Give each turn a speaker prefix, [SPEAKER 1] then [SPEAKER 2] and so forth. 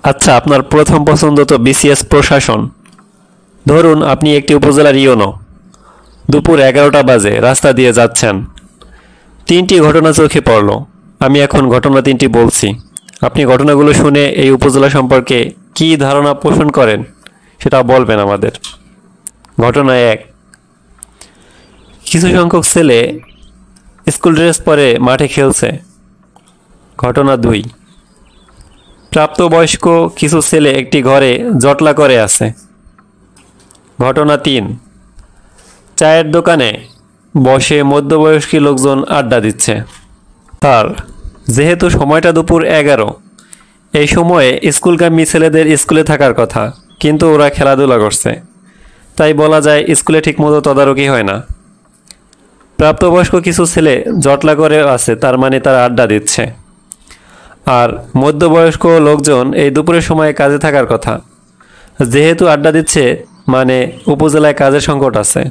[SPEAKER 1] আচ্ছা, আপনার প্রথম পছন্দ তো বিসিএস প্রশাসন। ধরুন আপনি একটি উপজেলার ইউনো, দুপুর 11টা বাজে রাস্তা দিয়ে যাচ্ছেন, তিনটি ঘটনা চোখে পড়ল। আমি এখন ঘটনা তিনটি বলছি, আপনি ঘটনাগুলো শুনে এই উপজেলা সম্পর্কে কী ধারণা পোষণ করেন সেটা বলবেন আমাদের। ঘটনা 1, কিছু সংখ্যক ছেলে স্কুল ড্রেস পরে মাঠে খেলছে। ঘটনা 2, প্রাপ্তবয়স্ক কিছু ছেলে একটি ঘরে জটলা করে আছে। ঘটনা 3, চায়ের দোকানে বসে মধ্যবয়স্ক লোকজন আড্ডা দিচ্ছে। আর যেহেতু সময়টা দুপুর 11, এই সময়ে স্কুলগামী ছেলেদের স্কুলে থাকার কথা, কিন্তু ওরা খেলাধুলা করছে, তাই বলা যায় স্কুলে ঠিকমতো তদারকি হয় না। প্রাপ্তবয়স্ক কিছু ছেলে জটলা করে আছে, তার মানে তারা আড্ডা দিচ্ছে। আর মধ্যবয়স্ক লোকজন এই দুপুরের সময়ে কাজে থাকার কথা, যেহেতু আড্ডা দিচ্ছে মানে উপজেলায় কাজের সংকট আছে।